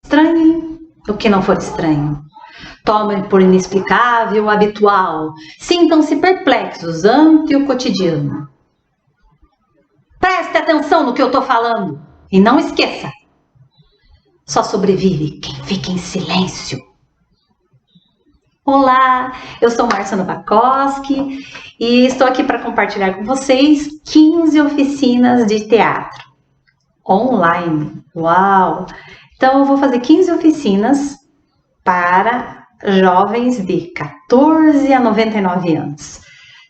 Estranhem o que não for estranho. Tomem por inexplicável, habitual. Sintam-se perplexos ante o cotidiano. Preste atenção no que eu estou falando. E não esqueça. Só sobrevive quem fica em silêncio. Olá, eu sou Márcia Novakoski e estou aqui para compartilhar com vocês 15 oficinas de teatro online. Uau! Então eu vou fazer 15 oficinas para jovens de 14 a 99 anos.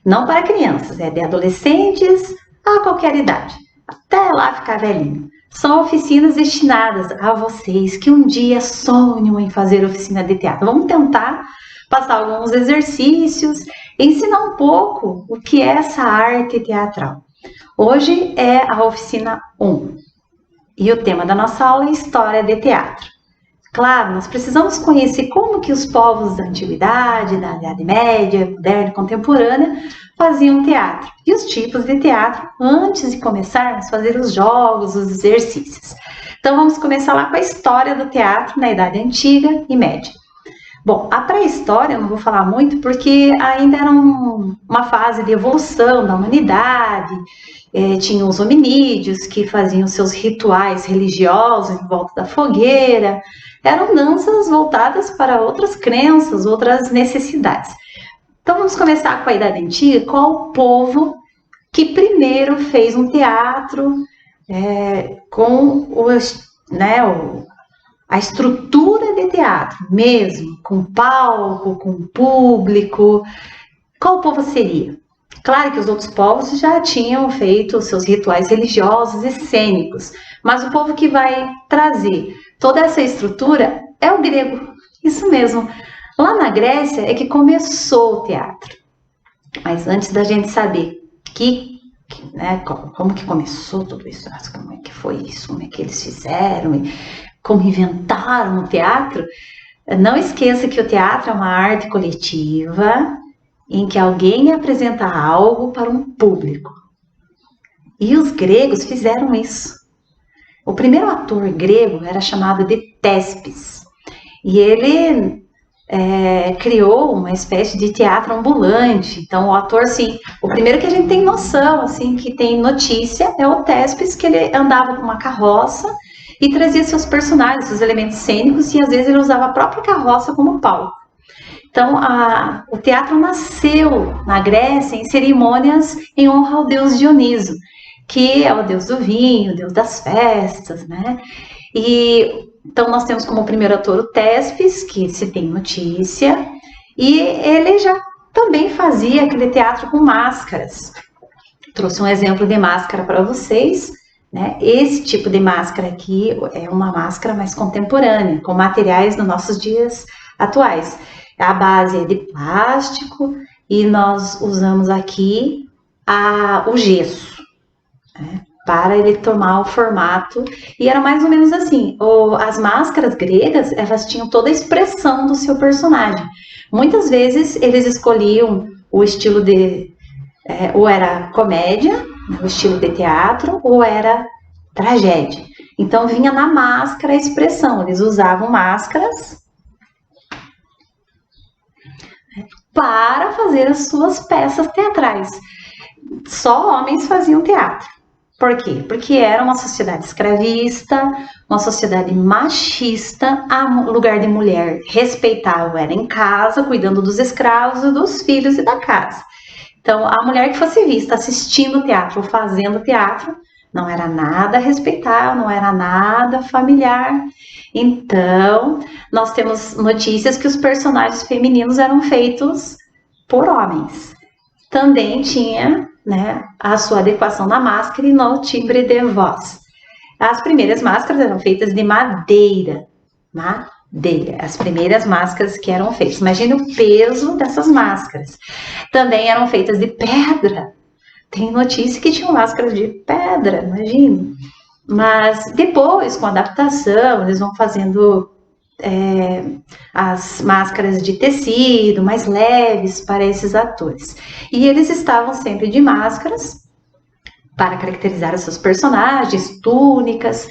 Não para crianças, é de adolescentes a qualquer idade, até lá ficar velhinho. São oficinas destinadas a vocês que um dia sonham em fazer oficina de teatro. Vamos tentar passar alguns exercícios, ensinar um pouco o que é essa arte teatral. Hoje é a oficina 1 e o tema da nossa aula é História de Teatro. Claro, nós precisamos conhecer como que os povos da Antiguidade, da Idade Média, moderna e contemporânea faziam teatro e os tipos de teatro antes de começarmos a fazer os jogos, os exercícios. Então vamos começar lá com a história do teatro na Idade Antiga e Média. Bom, a pré-história eu não vou falar muito porque ainda era uma fase de evolução da humanidade, tinham os hominídeos que faziam seus rituais religiosos em volta da fogueira, eram danças voltadas para outras crenças, outras necessidades. Então vamos começar com a Idade Antiga, qual o povo que primeiro fez um teatro com a estrutura de teatro mesmo, com palco, com público. Qual povo seria? Claro que os outros povos já tinham feito os seus rituais religiosos e cênicos, mas o povo que vai trazer toda essa estrutura é o grego, isso mesmo. Lá na Grécia é que começou o teatro, mas antes da gente saber como que começou tudo isso, como é que foi isso, como é que eles fizeram, como inventaram o teatro, não esqueça que o teatro é uma arte coletiva em que alguém apresenta algo para um público. E os gregos fizeram isso. O primeiro ator grego era chamado de Tespes. E ele criou uma espécie de teatro ambulante. Então o ator, assim, o primeiro que a gente tem noção, assim, que tem notícia, é o Tespes, que ele andava com uma carroça e trazia seus personagens, seus elementos cênicos, e às vezes ele usava a própria carroça como palco. Então, o teatro nasceu na Grécia em cerimônias em honra ao deus Dioniso, que é o deus do vinho, o deus das festas, né? Então, nós temos como primeiro ator o Tespes, que se tem notícia, e ele já também fazia aquele teatro com máscaras. Trouxe um exemplo de máscara para vocês. Esse tipo de máscara aqui é uma máscara mais contemporânea, com materiais dos nossos dias atuais. A base é de plástico e nós usamos aqui o gesso, para ele tomar o formato. E era mais ou menos assim, as máscaras gregas, elas tinham toda a expressão do seu personagem. Muitas vezes eles escolhiam o estilo ou era comédia, o estilo de teatro, ou era tragédia. Então vinha na máscara a expressão, eles usavam máscaras para fazer as suas peças teatrais. Só homens faziam teatro. Por quê? Porque era uma sociedade escravista, uma sociedade machista, o lugar de mulher respeitável era em casa, cuidando dos escravos e dos filhos e da casa. Então, a mulher que fosse vista assistindo teatro ou fazendo teatro não era nada respeitável, não era nada familiar. Então, nós temos notícias que os personagens femininos eram feitos por homens. Também tinha, a sua adequação na máscara e no timbre de voz. As primeiras máscaras eram feitas de madeira. As primeiras máscaras que eram feitas. Imagine o peso dessas máscaras. Também eram feitas de pedra. Tem notícia que tinham máscaras de pedra, imagine. Mas depois, com a adaptação, eles vão fazendo as máscaras de tecido mais leves para esses atores. E eles estavam sempre de máscaras para caracterizar os seus personagens, túnicas.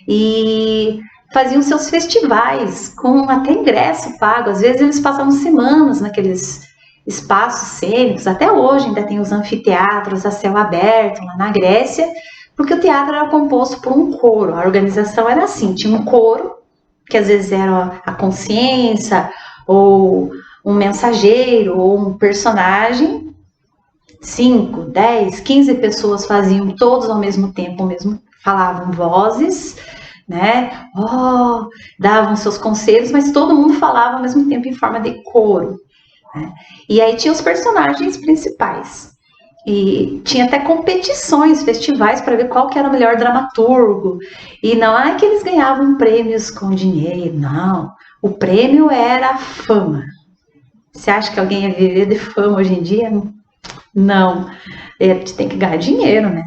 E faziam seus festivais, com até ingresso pago. Às vezes eles passavam semanas naqueles espaços cênicos. Até hoje ainda tem os anfiteatros a céu aberto, lá na Grécia, porque o teatro era composto por um coro. A organização era assim, tinha um coro, que às vezes era a consciência, ou um mensageiro, ou um personagem. 5, 10, 15 pessoas faziam todos ao mesmo tempo, falavam vozes, né? Davam seus conselhos, mas todo mundo falava ao mesmo tempo em forma de coro, né? E aí tinha os personagens principais. E tinha até competições, festivais, para ver qual que era o melhor dramaturgo. E não é que eles ganhavam prêmios com dinheiro, não. O prêmio era a fama. Você acha que alguém ia viver de fama hoje em dia? Não. Você tem que ganhar dinheiro, né?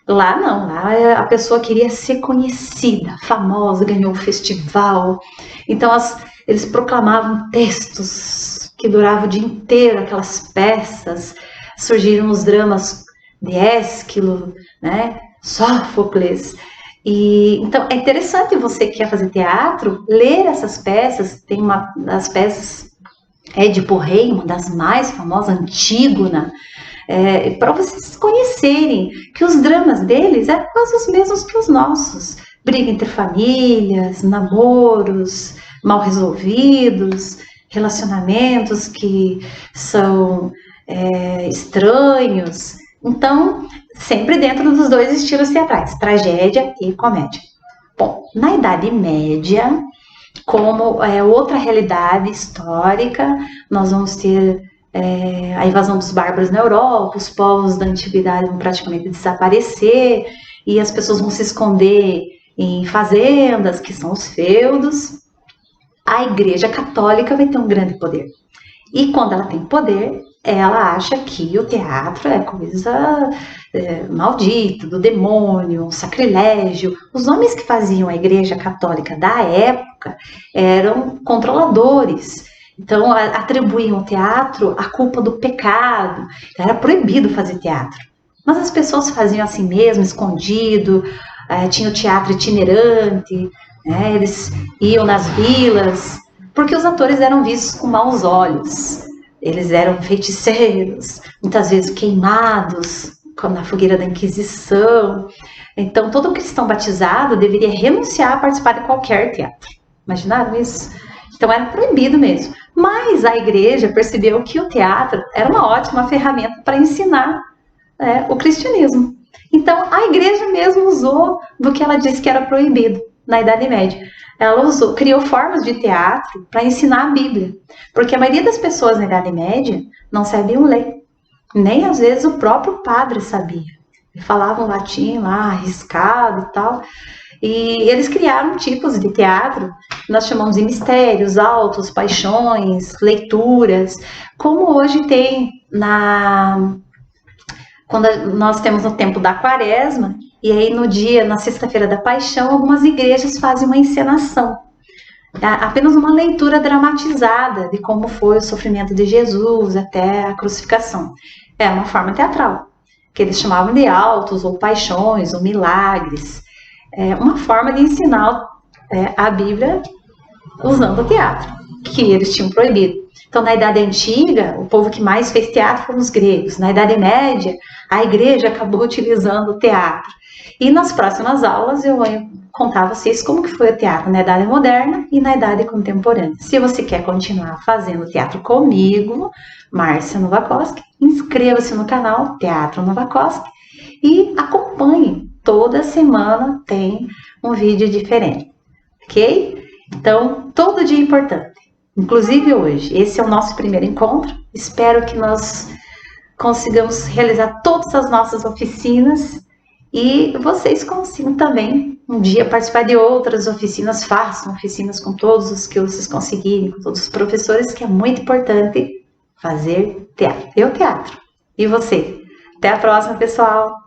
Lá não, lá a pessoa queria ser conhecida, famosa, ganhou um festival. Então eles proclamavam textos que duravam o dia inteiro, aquelas peças. Surgiram os dramas de Ésquilo, né? Sófocles. E então é interessante, você que quer fazer teatro, ler essas peças. Tem uma das peças, Édipo Rei, uma das mais famosas, Antígona, para vocês conhecerem que os dramas deles eram quase os mesmos que os nossos. Briga entre famílias, namoros mal resolvidos, relacionamentos que são estranhos. Então, sempre dentro dos dois estilos teatrais, tragédia e comédia. Bom, na Idade Média, como outra realidade histórica, nós vamos ter a invasão dos bárbaros na Europa, os povos da antiguidade vão praticamente desaparecer, e as pessoas vão se esconder em fazendas, que são os feudos. A Igreja Católica vai ter um grande poder. E quando ela tem poder, ela acha que o teatro é coisa maldita, do demônio, um sacrilégio. Os homens que faziam a Igreja Católica da época eram controladores. Então, atribuíam ao teatro a culpa do pecado. Então, era proibido fazer teatro. Mas as pessoas faziam assim mesmo, escondido. Tinha o teatro itinerante, né? Eles iam nas vilas, porque os atores eram vistos com maus olhos. Eles eram feiticeiros, muitas vezes queimados na fogueira da Inquisição. Então, todo cristão batizado deveria renunciar a participar de qualquer teatro. Imaginaram isso? Então, era proibido mesmo. Mas a igreja percebeu que o teatro era uma ótima ferramenta para ensinar o cristianismo. Então, a igreja mesmo usou do que ela disse que era proibido na Idade Média. Ela criou formas de teatro para ensinar a Bíblia. Porque a maioria das pessoas na Idade Média não sabiam ler. Nem às vezes o próprio padre sabia. Ele falava um latim lá, arriscado e tal. E eles criaram tipos de teatro, nós chamamos de mistérios, autos, paixões, leituras, como hoje tem quando nós temos o tempo da Quaresma, e aí na sexta-feira da Paixão, algumas igrejas fazem uma encenação, apenas uma leitura dramatizada de como foi o sofrimento de Jesus até a crucificação. É uma forma teatral, que eles chamavam de autos, ou paixões, ou milagres. É uma forma de ensinar a Bíblia usando o teatro, que eles tinham proibido. Então, na Idade Antiga, o povo que mais fez teatro foram os gregos. Na Idade Média, a igreja acabou utilizando o teatro. E nas próximas aulas eu vou contar a vocês como que foi o teatro na Idade Moderna e na Idade Contemporânea. Se você quer continuar fazendo teatro comigo, Márcia Novakoski, inscreva-se no canal Teatro Novakoski e acompanhe. Toda semana tem um vídeo diferente, ok? Então, todo dia é importante, inclusive hoje. Esse é o nosso primeiro encontro. Espero que nós consigamos realizar todas as nossas oficinas e vocês consigam também um dia participar de outras oficinas. Façam oficinas com todos os que vocês conseguirem, com todos os professores, que é muito importante fazer teatro. Eu teatro. E você? Até a próxima, pessoal!